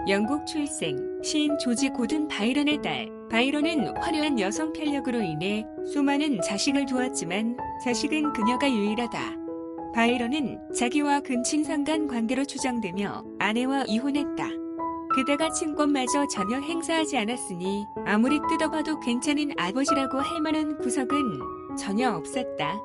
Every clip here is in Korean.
영국 출생, 시인 조지 고든 바이런의 딸. 바이런은 화려한 여성 편력으로 인해 수많은 자식을 두었지만 자식은 그녀가 유일하다. 바이런은 자기와 근친상간 관계로 추정되며 아내와 이혼했다. 게다가 친권마저 전혀 행사하지 않았으니 아무리 뜯어봐도 괜찮은 아버지라고 할 만한 구석은 전혀 없었다.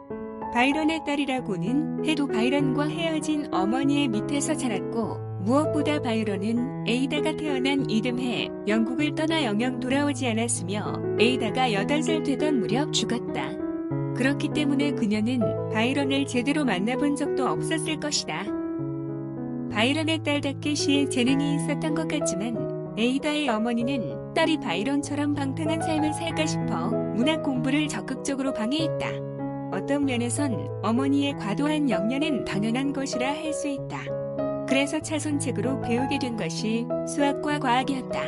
바이런의 딸이라고는 해도 바이런과 헤어진 어머니의 밑에서 자랐고 무엇보다 바이런은 에이다가 태어난 이듬해 영국을 떠나 영영 돌아오지 않았으며 에이다가 8살 되던 무렵 죽었다. 그렇기 때문에 그녀는 바이런을 제대로 만나본 적도 없었을 것이다. 바이런의 딸답게 시에 재능이 있었던 것 같지만 에이다의 어머니는 딸이 바이런처럼 방탕한 삶을 살까 싶어 문학 공부를 적극적으로 방해했다. 어떤 면에선 어머니의 과도한 역량은 당연한 것이라 할 수 있다. 그래서 차선책으로 배우게 된 것이 수학과 과학이었다.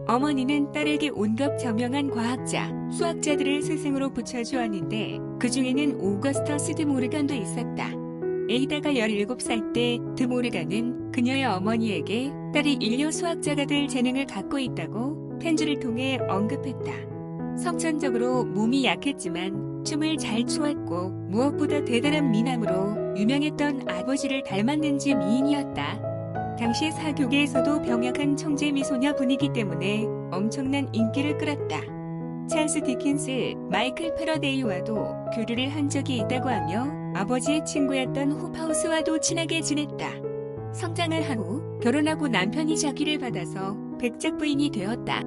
어머니는 딸에게 온갖 저명한 과학자, 수학자들을 스승으로 붙여주었는데 그 중에는 오거스터스 드 모르간도 있었다. 에이다가 17살 때 드 모르간은 그녀의 어머니에게 딸이 인류 수학자가 될 재능을 갖고 있다고 편지를 통해 언급했다. 성천적으로 몸이 약했지만 춤을 잘 추었고 무엇보다 대단한 미남으로 유명했던 아버지를 닮았는지 미인이었다. 당시 사교계에서도 병약한 청재 미소녀 분위기 때문에 엄청난 인기를 끌었다. 찰스 디킨스, 마이클 패러데이와도 교류를 한 적이 있다고 하며 아버지의 친구였던 호파우스와도 친하게 지냈다. 성장을 한 후 결혼하고 남편이 자기를 받아서 백작 부인이 되었다.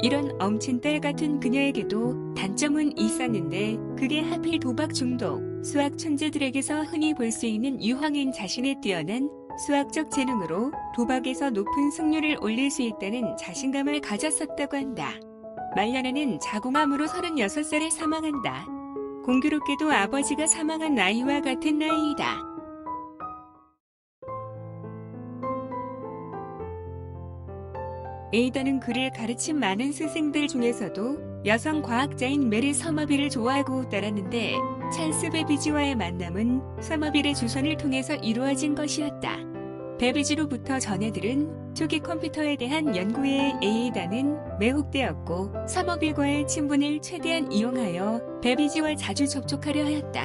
이런 엄친딸 같은 그녀에게도 단점은 있었는데 그게 하필 도박 중독, 수학 천재들에게서 흔히 볼 수 있는 유황인 자신의 뛰어난 수학적 재능으로 도박에서 높은 승률을 올릴 수 있다는 자신감을 가졌었다고 한다. 말년에는 자궁암으로 36살에 사망한다. 공교롭게도 아버지가 사망한 나이와 같은 나이이다. 에이다는 그를 가르친 많은 스승들 중에서도 여성 과학자인 메리 서머빌을 좋아하고 따랐는데 찰스 베비지와의 만남은 서머빌의 주선을 통해서 이루어진 것이었다. 베비지로부터 전해들은 초기 컴퓨터에 대한 연구에 에이다는 매혹되었고 서머빌과의 친분을 최대한 이용하여 베비지와 자주 접촉하려 하였다.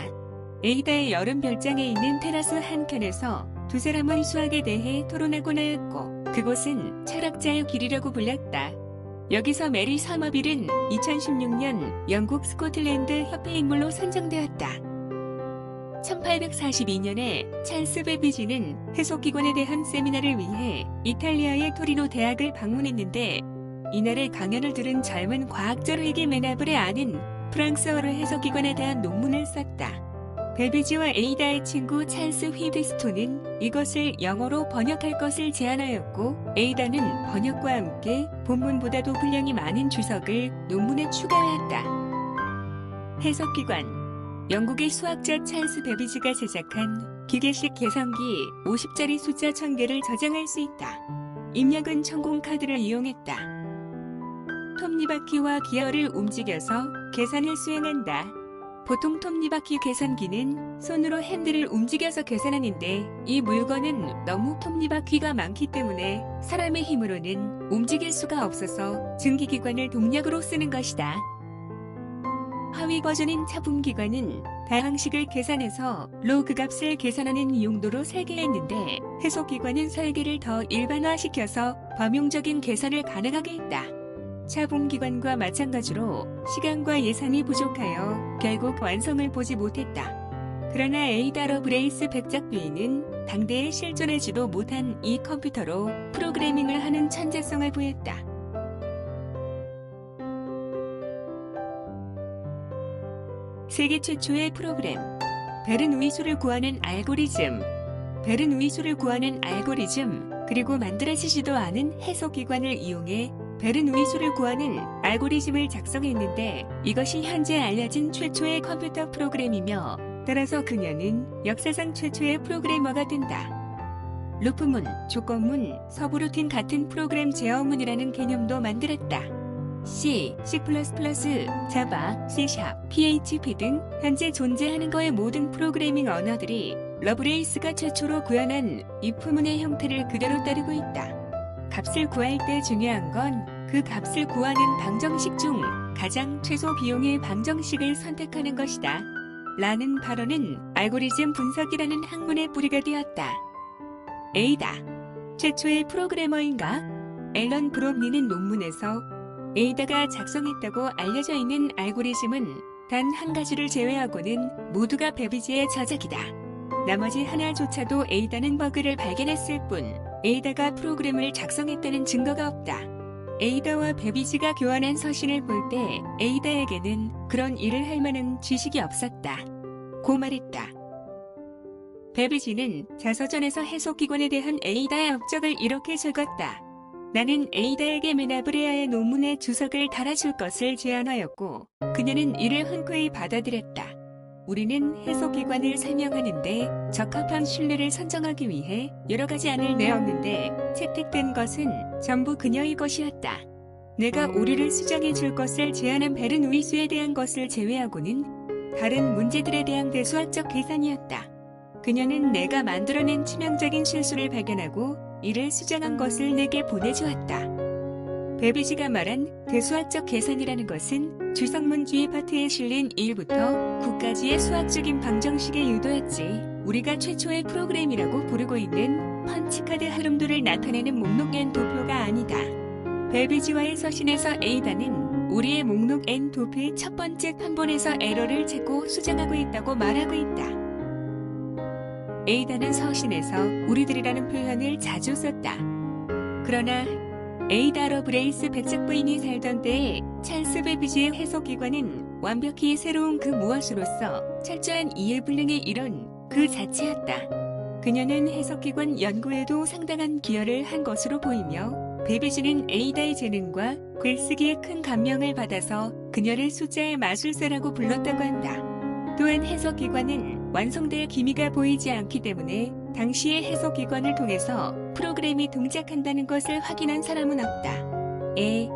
에이다의 여름 별장에 있는 테라스 한켠에서 두 사람은 수학에 대해 토론하곤 하였고 그곳은 철학자의 길이라고 불렸다. 여기서 메리 서머빌은 2016년 영국 스코틀랜드 협회 인물로 선정되었다. 1842년에 찰스 베비지는 해석기관에 대한 세미나를 위해 이탈리아의 토리노 대학을 방문했는데 이날의 강연을 들은 젊은 과학자 루이기 메나블의 아는 프랑스어로 해석기관에 대한 논문을 썼다. 베비지와 에이다의 친구 찰스 휘드스톤은 이것을 영어로 번역할 것을 제안하였고 에이다는 번역과 함께 본문보다도 분량이 많은 주석을 논문에 추가하였다. 해석기관 영국의 수학자 찰스 베비지가 제작한 기계식 계산기 50짜리 숫자 1000개를 저장할 수 있다. 입력은 천공 카드를 이용했다. 톱니바퀴와 기어를 움직여서 계산을 수행한다. 보통 톱니바퀴 계산기는 손으로 핸들을 움직여서 계산하는데 이 물건은 너무 톱니바퀴가 많기 때문에 사람의 힘으로는 움직일 수가 없어서 증기기관을 동력으로 쓰는 것이다. 하위 버전인 차분기관은 다항식을 계산해서 로그 값을 계산하는 용도로 설계했는데 해석기관은 설계를 더 일반화시켜서 범용적인 계산을 가능하게 했다. 차분기관과 마찬가지로 시간과 예산이 부족하여 결국 완성을 보지 못했다. 그러나 에이다 러브레이스 백작부인은 당대에 실존하지도 못한 이 컴퓨터로 프로그래밍을 하는 천재성을 보였다. 세계 최초의 프로그램 베른우이수를 구하는 알고리즘 베른우이수를 구하는 알고리즘 그리고 만들어지지도 않은 해석기관을 이용해 베른우이수를 구하는 알고리즘을 작성했는데 이것이 현재 알려진 최초의 컴퓨터 프로그램이며 따라서 그녀는 역사상 최초의 프로그래머가 된다. 루프문, 조건문, 서브루틴 같은 프로그램 제어문이라는 개념도 만들었다. C, C++, 자바, C#, PHP 등 현재 존재하는 거의 모든 프로그래밍 언어들이 러브레이스가 최초로 구현한 if문의 형태를 그대로 따르고 있다. 값을 구할 때 중요한 건 그 값을 구하는 방정식 중 가장 최소 비용의 방정식을 선택하는 것이다. 라는 발언은 알고리즘 분석이라는 학문의 뿌리가 되었다. 에이다. 최초의 프로그래머인가? 앨런 브롬리는 논문에서 에이다가 작성했다고 알려져 있는 알고리즘은 단 한 가지를 제외하고는 모두가 베비지의 저작이다. 나머지 하나조차도 에이다는 버그를 발견했을 뿐 에이다가 프로그램을 작성했다는 증거가 없다. 에이다와 베비지가 교환한 서신을 볼 때 에이다에게는 그런 일을 할 만한 지식이 없었다. 고 말했다. 베비지는 자서전에서 해석기관에 대한 에이다의 업적을 이렇게 적었다. 나는 에이다에게 메나브레아의 논문에 주석을 달아줄 것을 제안하였고 그녀는 이를 흔쾌히 받아들였다. 우리는 해석기관을 설명하는데 적합한 신뢰를 선정하기 위해 여러 가지 안을 내었는데 채택된 것은 전부 그녀의 것이었다. 내가 오류를 수정해 줄 것을 제안한 벨은 위수에 대한 것을 제외하고는 다른 문제들에 대한 대수학적 계산이었다. 그녀는 내가 만들어낸 치명적인 실수를 발견하고 이를 수정한 것을 내게 보내주었다. 베비지가 말한 대수학적 계산이라는 것은 주석문주의 파트에 실린 1부터 9까지의 수학적인 방정식의 유도였지 우리가 최초의 프로그램이라고 부르고 있는 펀치카드 흐름도를 나타내는 목록 N 도표가 아니다. 베비지와의 서신에서 에이다는 우리의 목록 N 도표의 첫 번째 판본에서 에러를 찾고 수정하고 있다고 말하고 있다. 에이다는 서신에서 우리들이라는 표현을 자주 썼다. 그러나 에이다 러브레이스 백작 부인이 살던 때에 찰스 베비지의 해석기관은 완벽히 새로운 그 무엇으로서 철저한 이해불능에 이른 그 자체였다. 그녀는 해석기관 연구에도 상당한 기여를 한 것으로 보이며 베비지는 에이다의 재능과 글쓰기에 큰 감명을 받아서 그녀를 숫자의 마술사라고 불렀다고 한다. 또한 해석기관은 완성될 기미가 보이지 않기 때문에 당시의 해석기관을 통해서 프로그램이 동작한다는 것을 확인한 사람은 없다.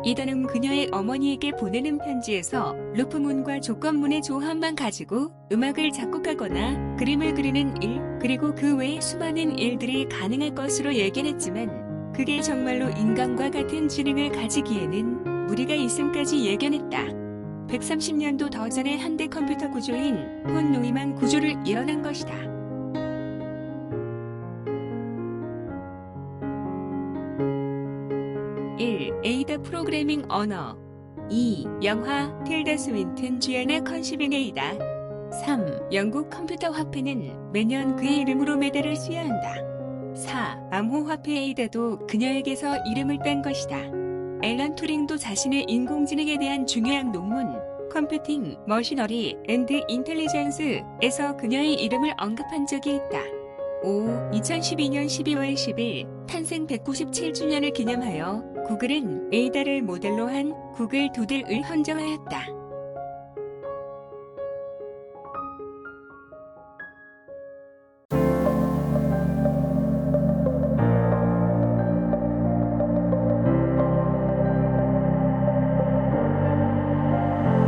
이다는 그녀의 어머니에게 보내는 편지에서 루프문과 조건문의 조합만 가지고 음악을 작곡하거나 그림을 그리는 일, 그리고 그 외의 수많은 일들이 가능할 것으로 예견했지만 그게 정말로 인간과 같은 지능을 가지기에는 무리가 있음까지 예견했다. 130년도 더 전의 현대 컴퓨터 구조인 폰 노이만 구조를 이뤄낸 것이다. 1. 에이다 프로그래밍 언어 2. 영화 틸다 스윈튼 주연의 컨시빙 에이다 3. 영국 컴퓨터 화폐는 매년 그의 이름으로 메달을 수여야 한다. 4. 암호 화폐 에이다도 그녀에게서 이름을 딴 것이다. 앨런 투링도 자신의 인공지능에 대한 중요한 논문 컴퓨팅, 머시너리 앤드 인텔리전스에서 그녀의 이름을 언급한 적이 있다. 5. 2012년 12월 10일 탄생 197주년을 기념하여 구글은 에이다를 모델로 한 구글 도들을 헌정하였다.